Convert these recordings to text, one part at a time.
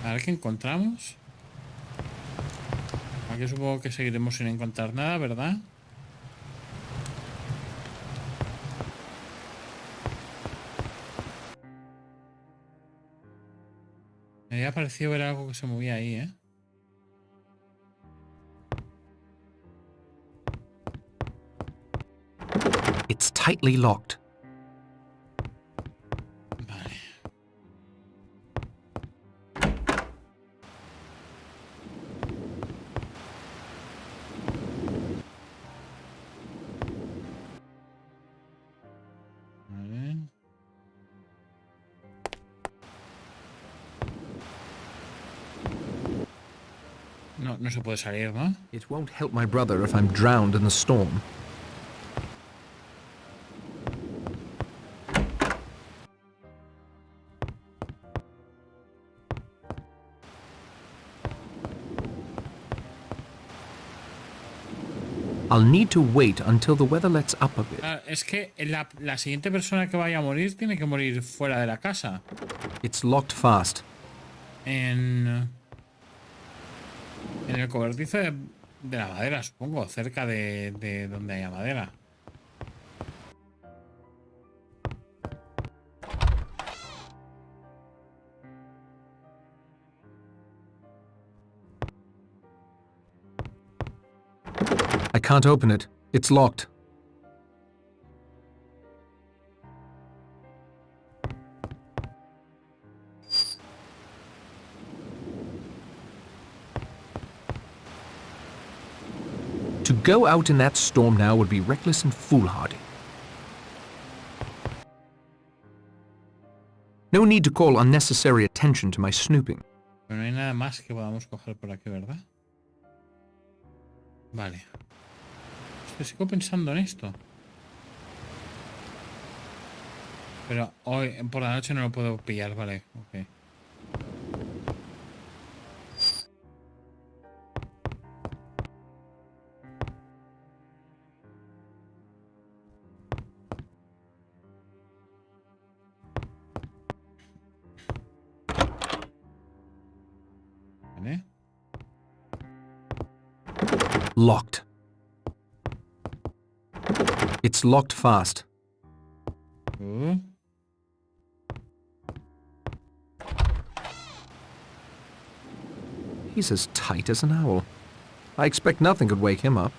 A ver qué encontramos. Aquí supongo que seguiremos sin encontrar nada, ¿verdad? Me había parecido ver algo que se movía ahí, ¿eh? It's tightly locked. Vale. Vale. No, no se puede salir, ¿no? It won't help my brother if I'm drowned in the storm. I'll need to wait until the weather lets up a bit. Claro, es que la siguiente persona que vaya a morir tiene que morir fuera de la casa. It's locked fast. En el cobertizo de la madera, supongo, cerca de donde haya madera. I can't open it. It's locked. To go out in that storm now would be reckless and foolhardy. No need to call unnecessary attention to my snooping. Pero no hay nada más que podamos coger por aquí, ¿verdad? Vale. Es que sigo pensando en esto. Pero hoy, por la noche no lo puedo pillar, vale. Ok. Vale. Locked. It's locked fast. He's as tight as an owl. I expect nothing could wake him up.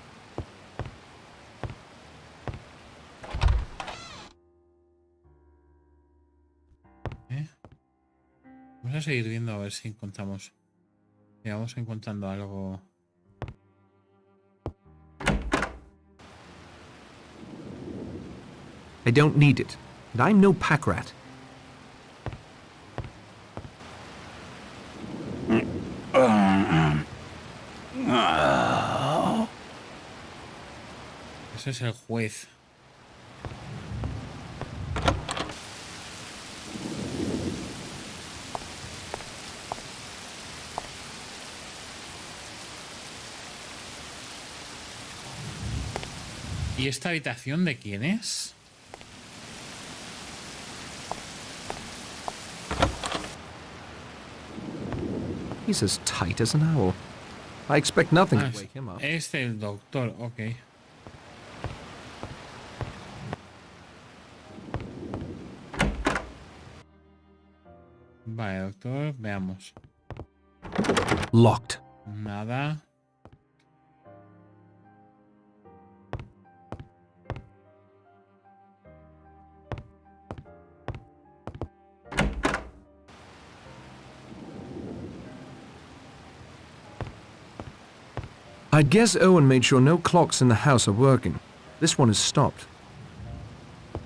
Vamos a seguir viendo a ver si encontramos. Si vamos encontrando algo. I don't need it, and I'm no pack rat. Ese es el juez. ¿Y esta habitación de quién es? He's as tight as an owl. I expect nothing to wake him up. Es el doctor, ok. Vale, doctor, veamos. Locked. Nada. I guess Owen made sure no clocks in the house are working. This one is stopped.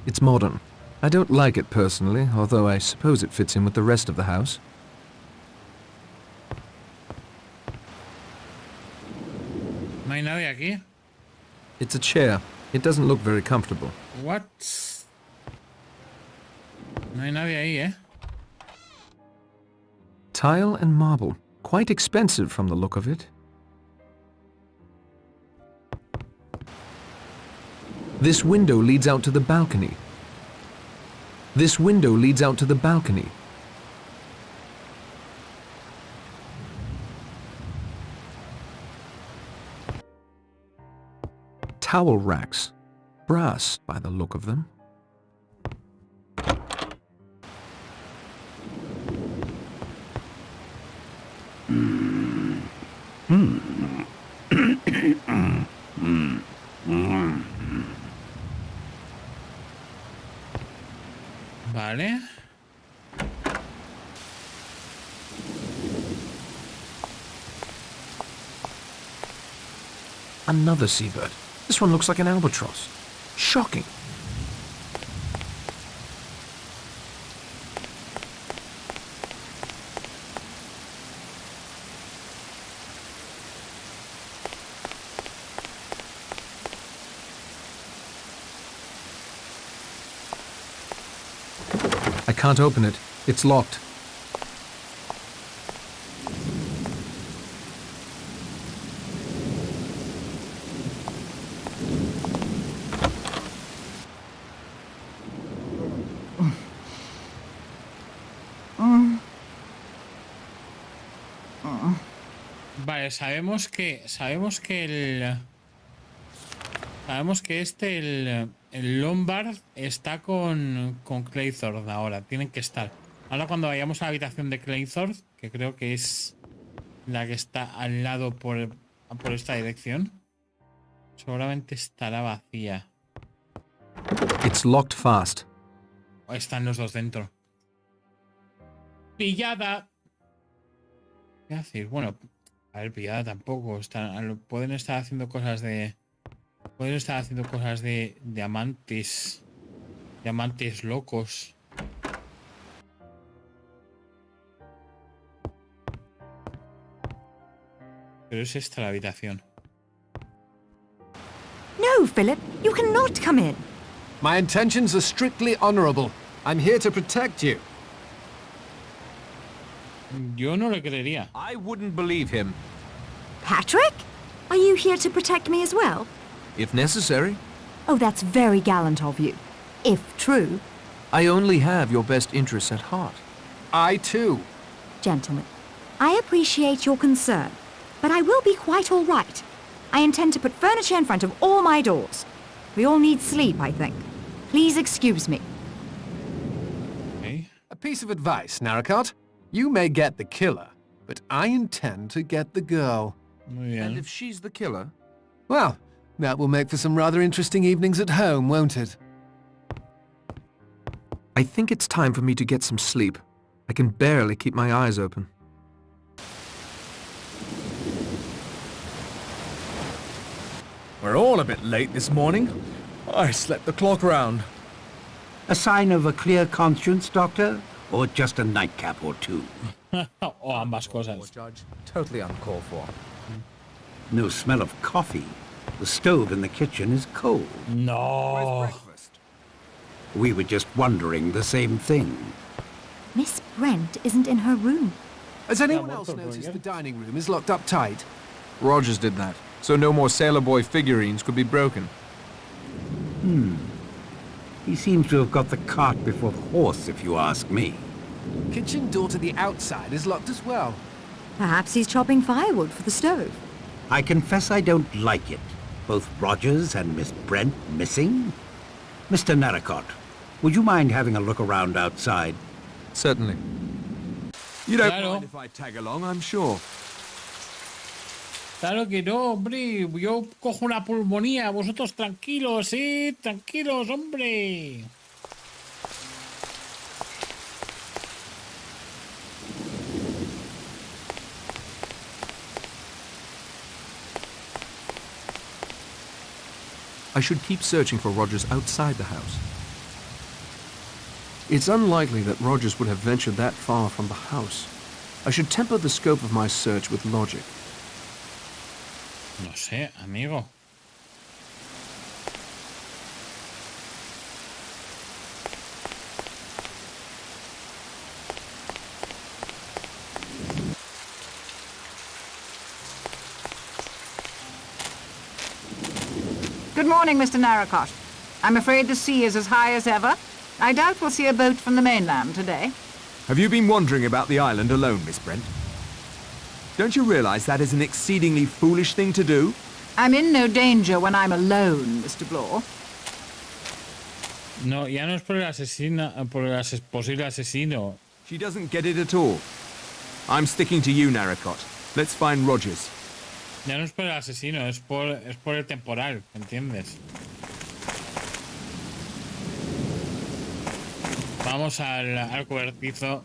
It's modern. I don't like it personally, although I suppose it fits in with the rest of the house. ¿No hay nadie aquí? It's a chair. It doesn't look very comfortable. What? No hay nadie ahí, ¿eh? Tile and marble. Quite expensive from the look of it. This window leads out to the balcony. This window leads out to the balcony. towel racks. Brass, by the look of them. Vale. Another seabird. This one looks like an albatross. Shocking. I can't open it. It's locked. Vale, sabemos que el Lombard está con Claythorn ahora. Tienen que estar. Ahora cuando vayamos a la habitación de Claythorn, que creo que es la que está al lado por esta dirección, seguramente estará vacía. It's locked fast. O están los dos dentro. ¡Pillada! ¿Qué decir? Bueno, a ver, pillada tampoco. Pueden estar haciendo cosas de... Pueden estar haciendo cosas de amantes. De amantes locos. Pero es esta la habitación. No, Philip, you cannot come in. My intentions are strictly honorable. I'm here to protect you. Yo no le creería. I wouldn't believe him. Patrick? Are you here to protect me as well? If necessary. Oh, that's very gallant of you. If true. I only have your best interests at heart. I too. Gentlemen, I appreciate your concern, but I will be quite all right. I intend to put furniture in front of all my doors. We all need sleep, I think. Please excuse me. Okay. A piece of advice, Narracott. You may get the killer, but I intend to get the girl. Muy bien. And if she's the killer? Well, that will make for some rather interesting evenings at home, won't it? I think it's time for me to get some sleep. I can barely keep my eyes open. We're all a bit late this morning. I slept the clock round. A sign of a clear conscience, Doctor? Or just a nightcap or two? O ambas cosas. Judge, totally uncalled for. No smell of coffee. The stove in the kitchen is cold. No. Breakfast. We were just wondering the same thing. Miss Brent isn't in her room. Has anyone Yeah, else well, noticed yeah. the dining room is locked up tight? Rogers did that, so no more Sailor Boy figurines could be broken. He seems to have got the cart before the horse, if you ask me. Kitchen door to the outside is locked as well. Perhaps he's chopping firewood for the stove. I confess I don't like it. Both Rogers and Miss Brent missing? Mr. Narracott, would you mind having a look around outside? Certainly. You don't Claro. mind if I tag along, I'm sure. Claro que no, hombre. Yo cojo una pulmonía. Vosotros tranquilos, tranquilos, hombre. I should keep searching for Rogers outside the house. It's unlikely that Rogers would have ventured that far from the house. I should temper the scope of my search with logic. No sé, amigo. Good morning, Mr. Narracott. I'm afraid the sea is as high as ever. I doubt we'll see a boat from the mainland today. Have you been wandering about the island alone, Miss Brent? Don't you realize that is an exceedingly foolish thing to do? I'm in no danger when I'm alone, Mr. Blore. No, ya no es por el asesino, por el posible asesino. She doesn't get it at all. I'm sticking to you, Narracott. Let's find Rogers. Ya no es por el asesino, es por el temporal, ¿entiendes? Vamos al cobertizo.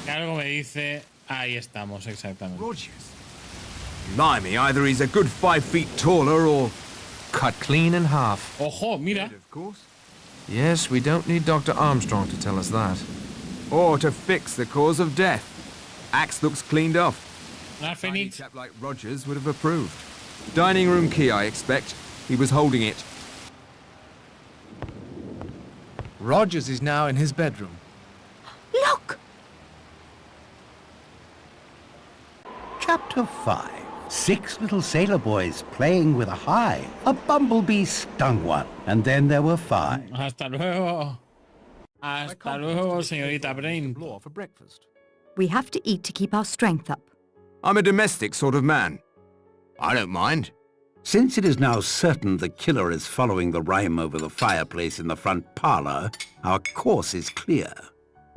Que algo me dice... Ahí estamos, exactamente. Rogers? Blimey, either he's a good 5 feet taller or... Cut clean in half. Ojo, mira. Of course. Yes, we don't need Dr. Armstrong to tell us that. Or to fix the cause of death. Axe looks cleaned off. Una A Phoenix. chap like Rogers would have approved. Dining room key, I expect. He was holding it. Rogers is now in his bedroom. Look! Chapter 5. 6 little sailor boys playing with a hive. A bumblebee stung one, and then there were 5. Hasta luego. Hasta luego, señorita Brain. Blore for breakfast. We have to eat to keep our strength up. I'm a domestic sort of man. I don't mind. Since it is now certain the killer is following the rhyme over the fireplace in the front parlor, our course is clear.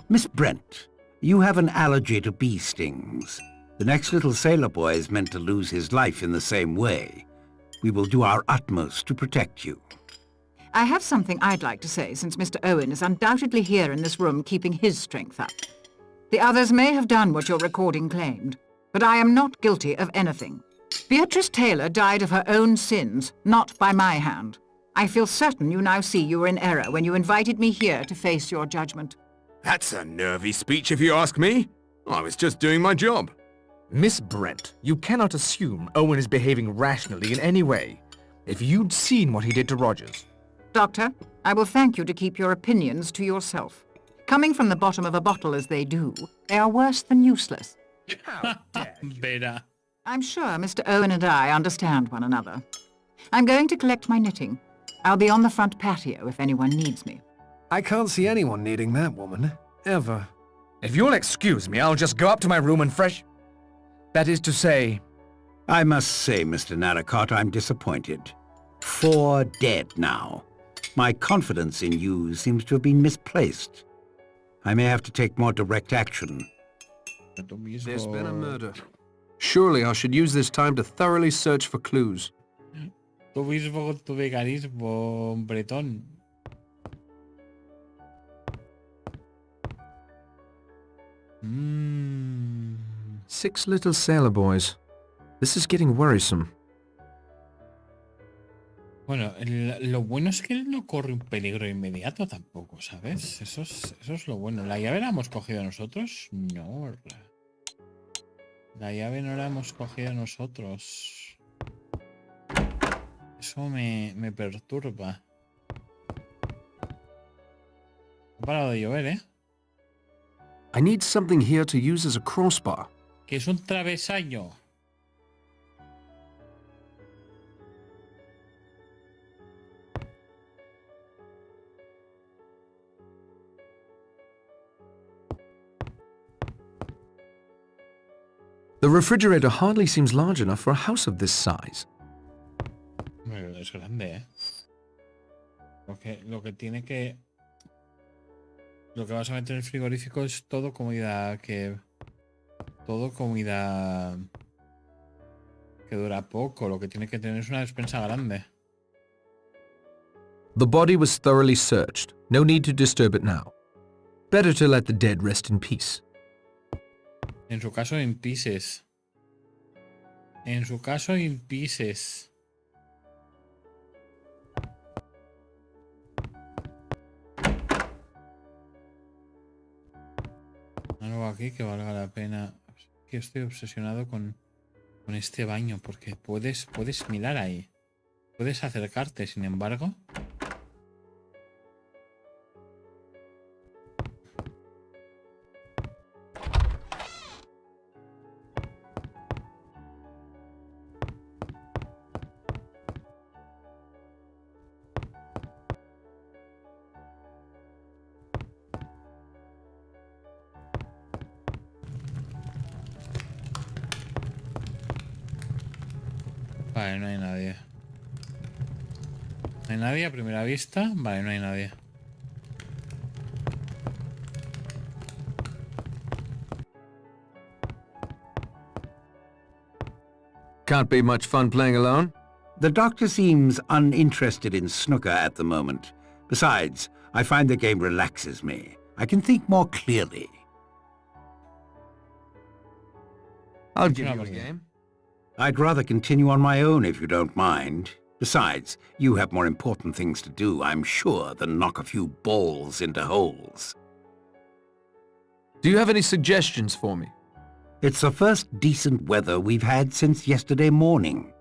Miss Brent, you have an allergy to bee stings. The next little sailor boy is meant to lose his life in the same way. We will do our utmost to protect you. I have something I'd like to say, since Mr. Owen is undoubtedly here in this room keeping his strength up. The others may have done what your recording claimed, but I am not guilty of anything. Beatrice Taylor died of her own sins, not by my hand. I feel certain you now see you were in error when you invited me here to face your judgment. That's a nervy speech if you ask me. I was just doing my job. Miss Brent, you cannot assume Owen is behaving rationally in any way. If you'd seen what he did to Rogers... Doctor, I will thank you to keep your opinions to yourself. Coming from the bottom of a bottle as they do, they are worse than useless. Vera. I'm sure Mr. Owen and I understand one another. I'm going to collect my knitting. I'll be on the front patio if anyone needs me. I can't see anyone needing that woman. Ever. If you'll excuse me, I'll just go up to my room and fresh... That is to say... I must say, Mr. Narracott, I'm disappointed. 4 dead now. My confidence in you seems to have been misplaced. I may have to take more direct action. There's been a murder. Surely I should use this time to thoroughly search for clues. Tú mismo con tu veganismo, bretón. Mm. 6 little sailor boys. This is getting worrisome. Bueno, lo bueno es que él no corre un peligro inmediato tampoco, ¿sabes? Eso es lo bueno. ¿La llave la hemos cogido nosotros? No. La llave no la hemos cogido nosotros. Eso me perturba. Ha parado de llover, ¿eh? I need something here to use as a crossbar. Que es un travesaño. The refrigerator hardly seems large enough for a house of this size. Bueno, es grande, ¿eh? Lo que tiene que... Lo que vas a meter en el frigorífico es todo comida que... Todo comida... Que dura poco. Lo que tiene que tener es una despensa grande. The body was thoroughly searched. No need to disturb it now. Better to let the dead rest in peace. En su caso, in pieces. En su caso, in pieces. Algo aquí que valga la pena. Que estoy obsesionado con este baño, porque puedes mirar ahí. Puedes acercarte, sin embargo. Vale, no hay nadie. ¿No hay nadie a primera vista? Vale, no hay nadie. Can't be much fun playing alone. The doctor seems uninterested in snooker at the moment. Besides, I find the game relaxes me. I can think more clearly. I'll give you a partida. game. I'd rather continue on my own if you don't mind. Besides, you have more important things to do, I'm sure, than knock a few balls into holes. Do you have any suggestions for me? It's the first decent weather we've had since yesterday morning.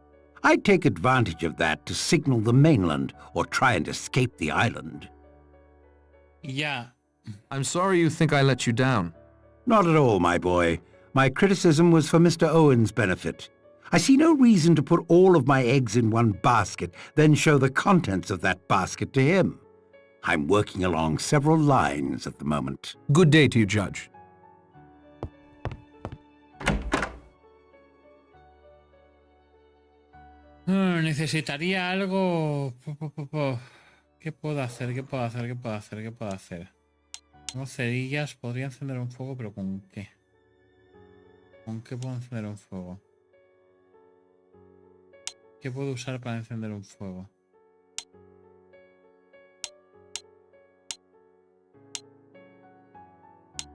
I'd take advantage of that to signal the mainland or try and escape the island. Ya. I'm sorry you think I let you down. Not at all, my boy. My criticism was for Mr. Owen's benefit. I see no reason to put all of my eggs in one basket, then show the contents of that basket to him. I'm working along several lines at the moment. Good day to you, Judge. Necesitaría algo... ¿Qué puedo hacer? ¿Qué puedo hacer? ¿Qué puedo hacer? ¿Qué puedo hacer? Tengo cerillas, podría encender un fuego, pero ¿con qué? ¿Con qué puedo encender un fuego? ¿Qué puedo usar para encender un fuego?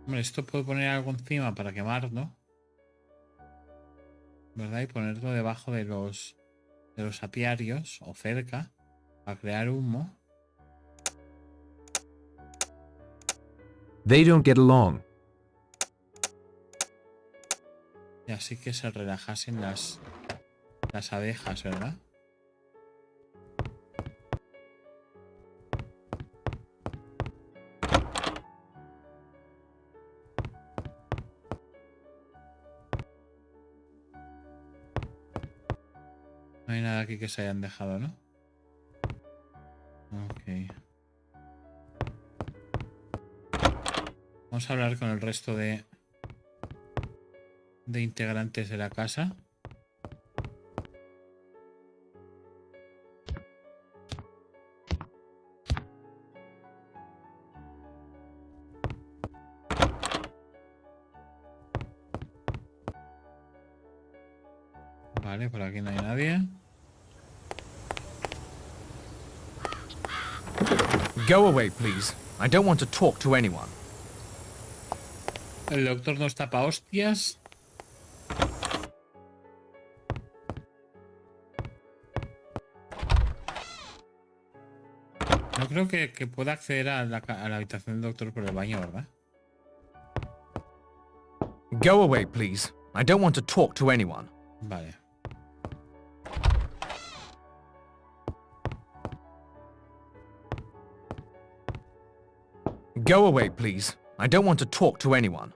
Hombre, esto puedo poner algo encima para quemar, ¿no? ¿Verdad? Y ponerlo debajo de los apiarios o cerca para crear humo. They don't get along. Y así que se relajasen las abejas, ¿verdad? No hay nada aquí que se hayan dejado, ¿no? Ok. Vamos a hablar con el resto de integrantes de la casa. Vale, por aquí no hay nadie. Go away, please. I don't want to talk to anyone. El doctor nos tapa hostias. No creo que pueda acceder a la habitación del doctor por el baño, ¿verdad? Go away, please. I don't want to talk to anyone. Vale. Go away, please. I don't want to talk to anyone.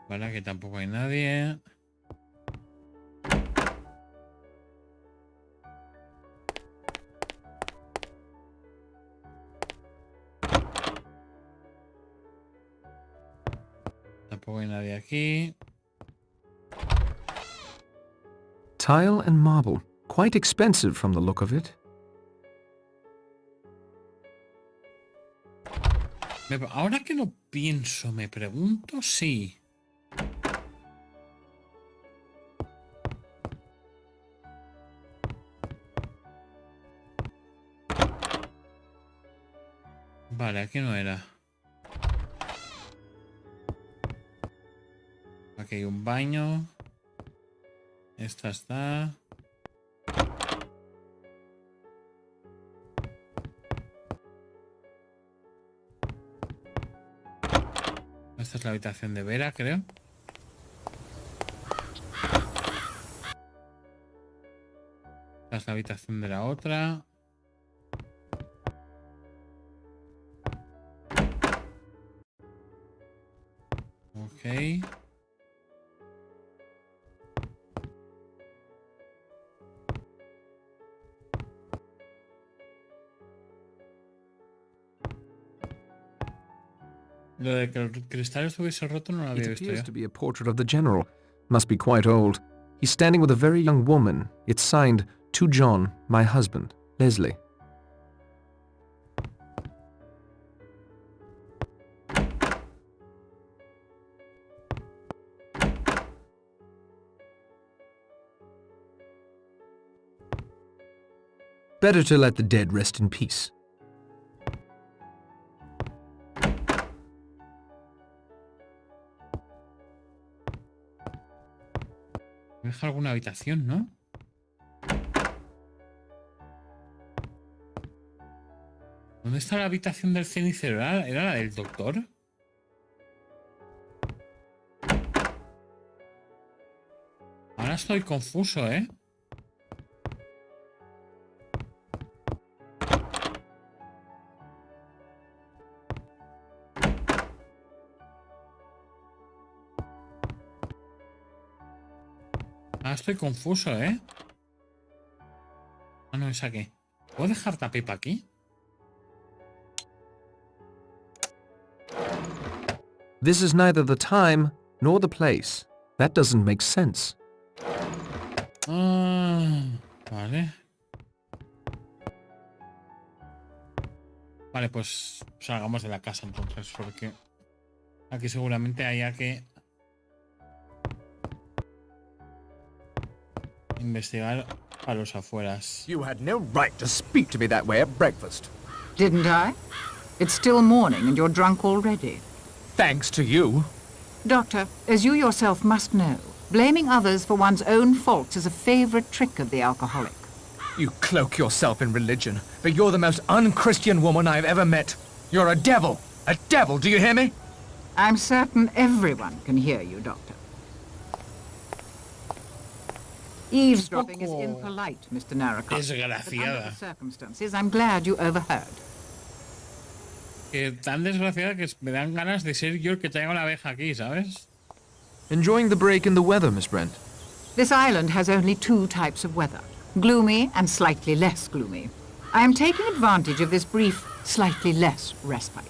Vale, aquí tampoco hay nadie. Tampoco hay nadie aquí. Tile and marble. Quite expensive from the look of it. Ahora que lo pienso, me pregunto si... Vale, aquí no era. Aquí hay un baño. Esta está. Esta es la habitación de Vera, creo. Esta es la habitación de la otra. Ok. Lo de que el cristal estuviese roto no lo It había visto appears yo. to be a portrait of the general. Must be quite old. He's standing with a very young woman. It's signed, To John, my husband, Leslie. Better to let the dead rest in peace. Me deja alguna habitación, ¿no? ¿Dónde está la habitación del cenicero? ¿Era la del doctor? Ahora estoy confuso, ¿eh? Ahora estoy confuso, ¿eh? Ah, no, es aquí. ¿Puedo dejar la pipa aquí? This is neither the time nor the place. That doesn't make sense. Ah, vale. Vale, pues salgamos de la casa entonces, porque aquí seguramente haya que investigar a los afueras. You had no right to speak to me that way at breakfast. Didn't I? It's still morning and you're drunk already. Thanks to you. Doctor, as you yourself must know, blaming others for one's own faults is a favorite trick of the alcoholic. You cloak yourself in religion, but you're the most unchristian woman I've ever met. You're a devil! A devil, do you hear me? I'm certain everyone can hear you, Doctor. Eavesdropping is impolite, Mr. Narracott. But under Desgraciada. the circumstances, I'm glad you overheard. Que tan desgraciada que me dan ganas de ser yo el que traiga la abeja aquí, ¿sabes? Enjoying the break in the weather, Miss Brent? This island has only two types of weather, gloomy and slightly less gloomy. I am taking advantage of this brief, slightly less respite.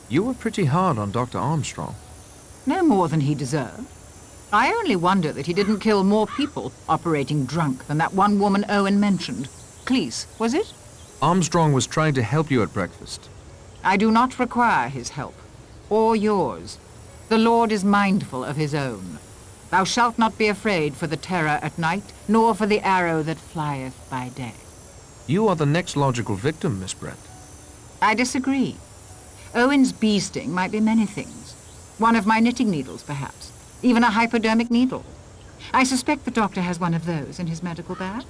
You were pretty hard on Dr. Armstrong. No more than he deserved. I only wonder that he didn't kill more people operating drunk than that one woman Owen mentioned. Cleese, was it? Armstrong was trying to help you at breakfast. I do not require his help, or yours. The Lord is mindful of his own. Thou shalt not be afraid for the terror at night, nor for the arrow that flieth by day. You are the next logical victim, Miss Brent. I disagree. Owen's bee sting might be many things. One of my knitting needles, perhaps. Even a hypodermic needle. I suspect the doctor has one of those in his medical bag.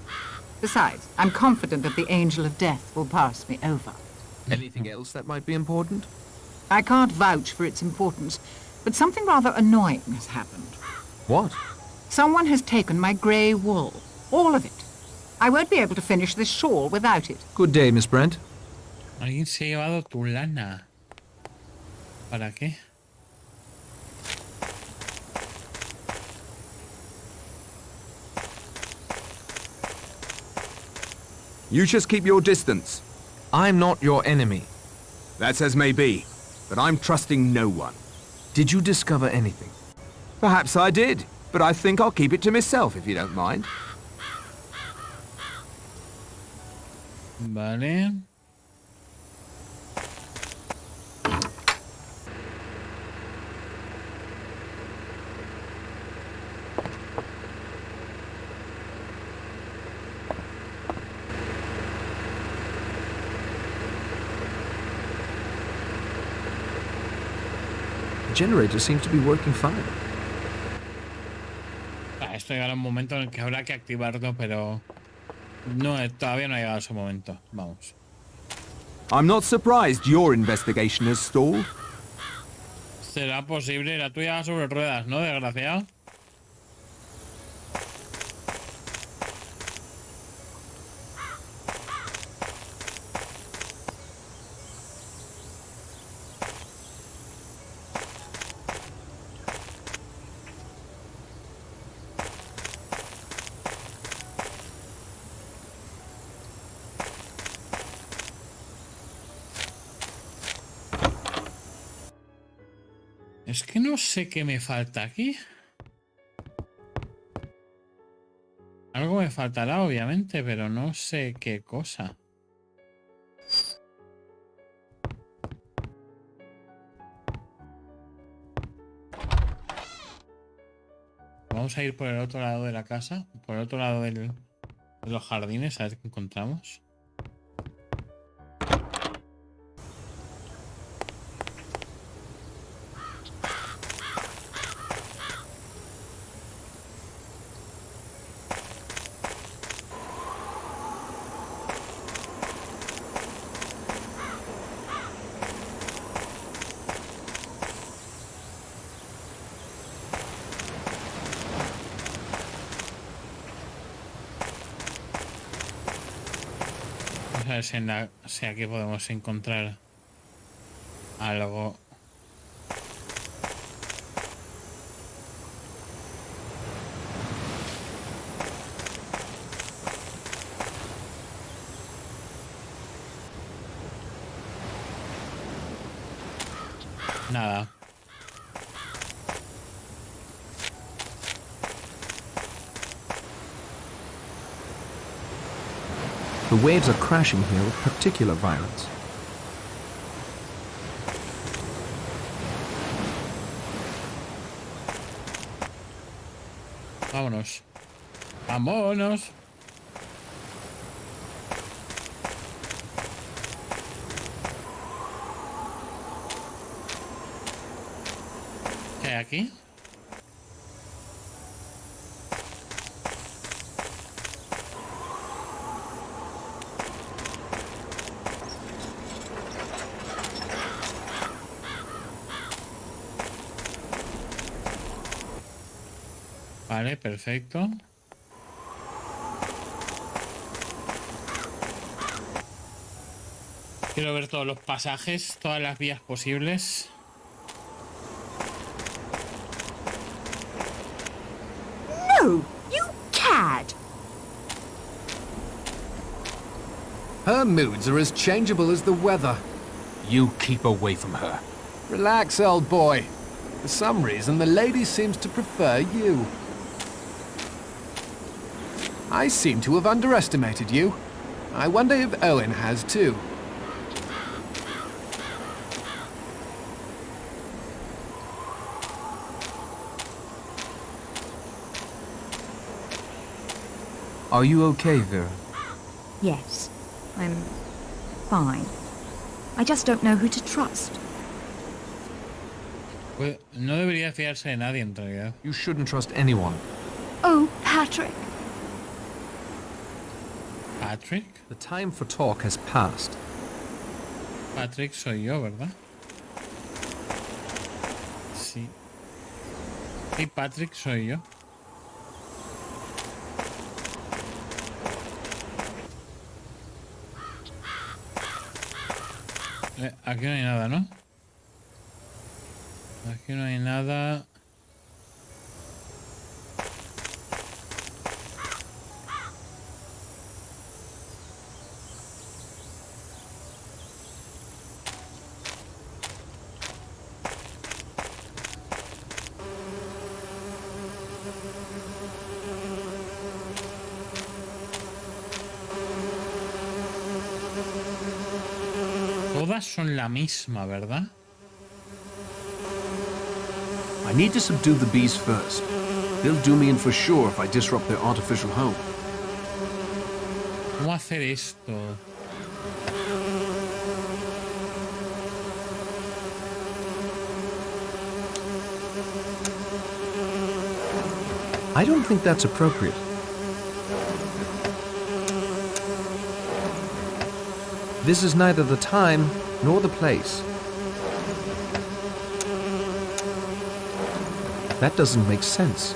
Besides, I'm confident that the angel of death will pass me over. Anything else that might be important? I can't vouch for its importance, but something rather annoying has happened. What? Someone has taken my grey wool. All of it. I won't be able to finish this shawl without it. Good day, Miss Brent. Alguien se ha llevado tu lana. ¿Para qué? You just keep your distance. I'm not your enemy. That's as may be, but I'm trusting no one. Did you discover anything? Perhaps I did, but I think I'll keep it to myself if you don't mind. Vale. The generator seems to be working fine. Esto llegará un momento en el que habrá que activarlo, pero no, todavía no ha llegado ese momento. Vamos. I'm not surprised your investigation has stalled. ¿Será posible? La tuya va sobre ruedas, ¿no, desgraciado? Es que no sé qué me falta aquí. Algo me faltará, obviamente, pero no sé qué cosa. Vamos a ir por el otro lado de la casa, por el otro lado de los jardines, a ver qué encontramos. A ver si aquí podemos encontrar algo. Nada. The waves are crashing here with particular violence. Vámonos. Vámonos. ¿Qué hay aquí? Vale, perfecto. Quiero ver todos los pasajes, todas las vías posibles. No, you cad! Her moods are as changeable as the weather. You keep away from her. Relax, old boy. For some reason, the lady seems to prefer you. I seem to have underestimated you. I wonder if Owen has too. Are you okay, Vera? Yes, I'm fine. I just don't know who to trust. Pues no debería fiarse de nadie en realidad. You shouldn't trust anyone. Oh, Patrick. Patrick. The time for talk has passed. Patrick soy yo, ¿verdad? Sí. Sí, Patrick soy yo. Aquí no hay nada, ¿no? Aquí no hay nada. Todas son la misma, ¿verdad? I need to subdue the bees first. They'll do me in for sure if I disrupt their artificial home. ¿Cómo hacer esto? I don't think that's appropriate. This is neither the time nor the place. That doesn't make sense.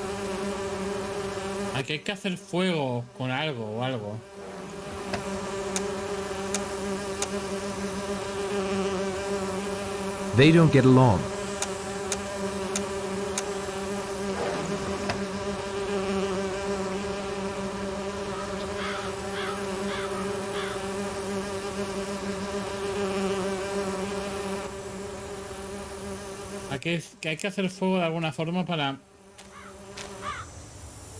Aquí hay que hacer fuego con algo o algo. They don't get along. que hay que hacer fuego de alguna forma para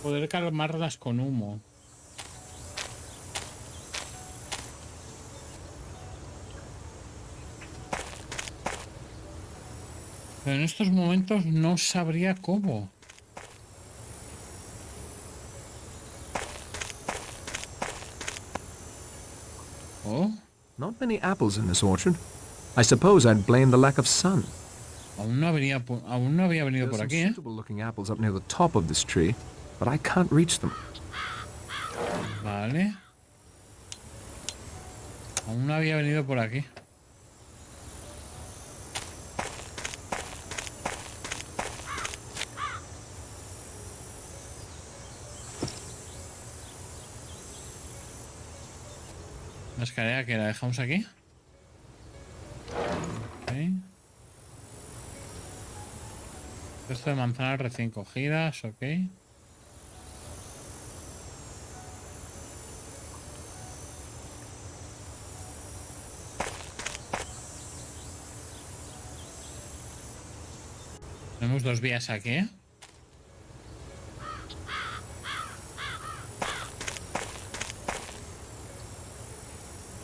poder calmarlas con humo. Pero en estos momentos no sabría cómo. Oh, Not many apples in this orchard. I suppose I'd blame the lack of sun. aún no había venido There's por some aquí, ¿eh? suitable-looking apples up near the top of this tree, but I can't reach them. Vale. Aún no había venido por aquí. La escalera que la dejamos aquí. Ok. Resto de manzanas recién cogidas, ok. Tenemos 2 vías aquí, ¿eh?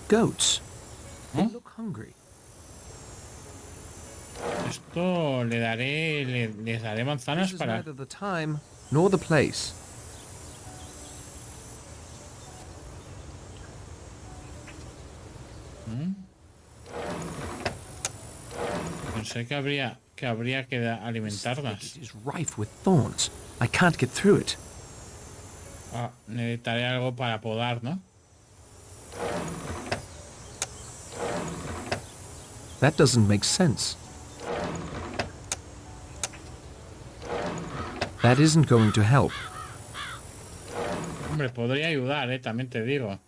Goats. They ¿No? look hungry. Esto les daré manzanas This is para... neither the time nor the place. Pensé que habría que alimentarlas. It is rife with thorns. I can't get through it. Ah, necesitaré algo para podar, ¿no? That doesn't make sense. That isn't going to help. Hombre, podría ayudar, también te digo.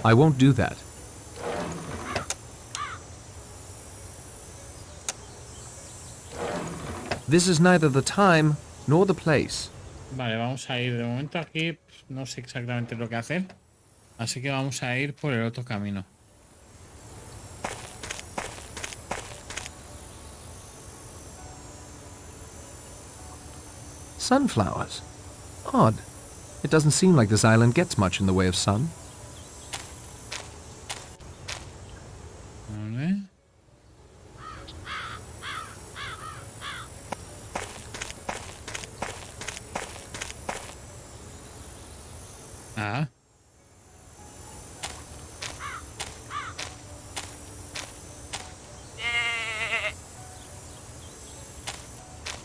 I won't do that. This is neither the time nor the place. Vale, vamos a ir. De momento aquí no sé exactamente lo que hacer. Así que vamos a ir por el otro camino. Sunflowers. Odd. It doesn't seem like this island gets much in the way of sun. Vale. Ah.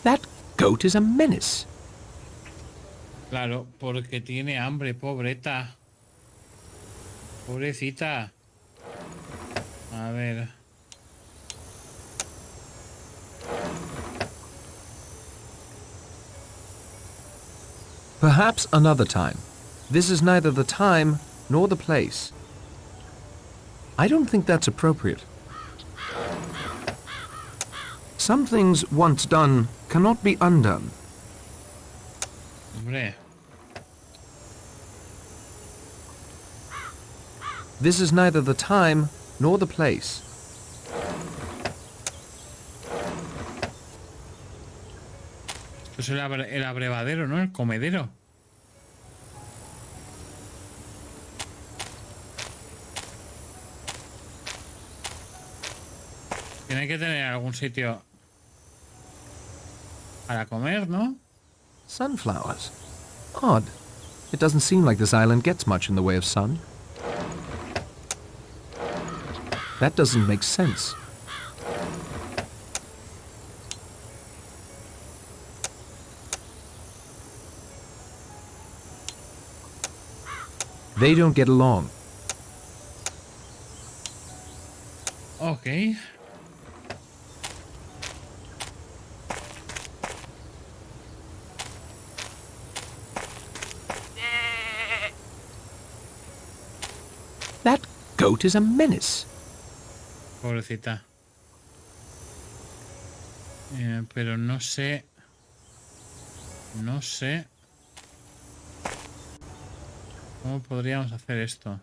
That goat is a menace. Claro, porque tiene hambre, pobreta. Pobrecita. A ver. Perhaps another time. This is neither the time nor the place. I don't think that's appropriate. Some things once done cannot be undone. Hombre. This is neither the time nor the place. Esto es el abrevadero, ¿no? El comedero. Tiene que tener algún sitio para comer, ¿no? Sunflowers. Odd. It doesn't seem like this island gets much in the way of sun. That doesn't make sense. They don't get along. Ok. That goat is a menace. Pobrecita. Pero no sé. No sé. ¿Cómo podríamos hacer esto?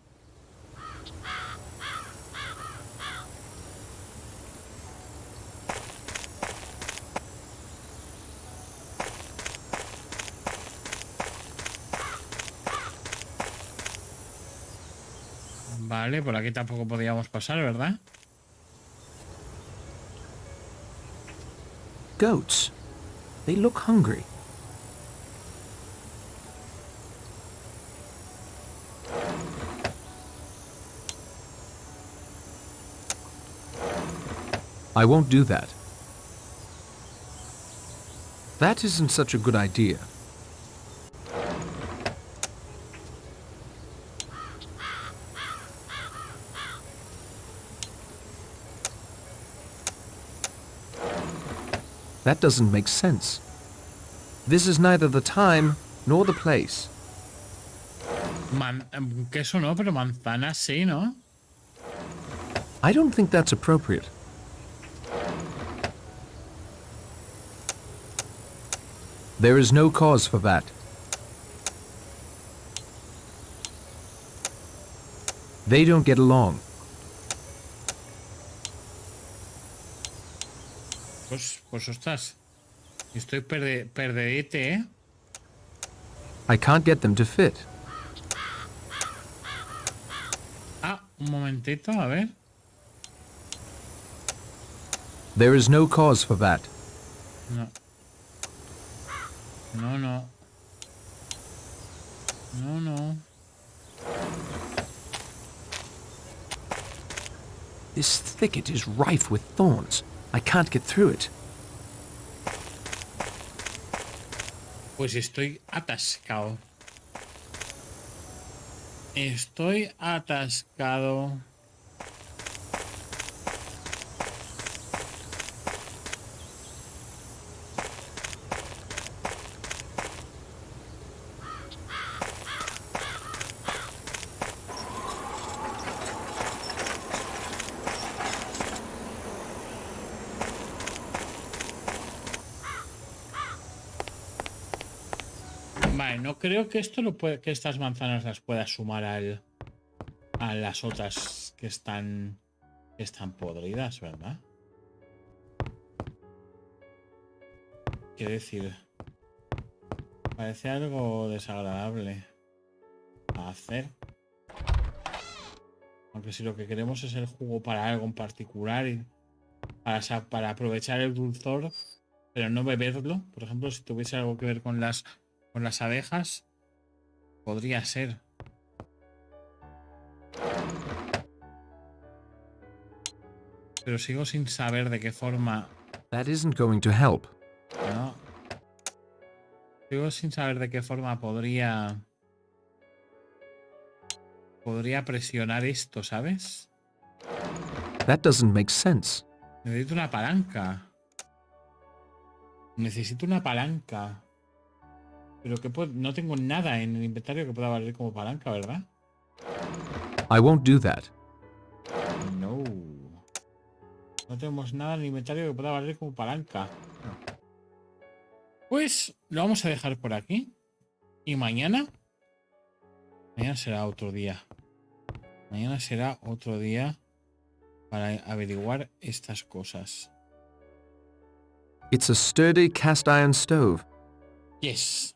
Vale, por aquí tampoco podíamos pasar, ¿verdad? Goats. They look hungry. I won't do that. That isn't such a good idea. That doesn't make sense. This is neither the time nor the place. Queso no, pero manzanas sí, ¿no? I don't think that's appropriate. There is no cause for that. They don't get along. Pues ostras. Estoy perdedete, ¿eh? I can't get them to fit. Ah, un momentito, a ver. There is no cause for that. No. No, no. No, no. This thicket is rife with thorns. I can't get through it. Pues estoy atascado. Estoy atascado. Vale, no creo que que estas manzanas las pueda sumar a las otras que están podridas, ¿verdad? Quiero decir, parece algo desagradable a hacer. Aunque si lo que queremos es el jugo para algo en particular y para aprovechar el dulzor, pero no beberlo. Por ejemplo, si tuviese algo que ver con las abejas, podría ser. Pero sigo sin saber de qué forma. That isn't going to help. No. Sigo sin saber de qué forma podría presionar esto, ¿sabes? That doesn't make sense. Necesito una palanca. Necesito una palanca. Pero que no tengo nada en el inventario que pueda valer como palanca, ¿verdad? I won't do that. No. No tenemos nada en el inventario que pueda valer como palanca. Pues lo vamos a dejar por aquí. Y mañana será otro día. Mañana será otro día para averiguar estas cosas. It's a sturdy cast iron stove. Yes.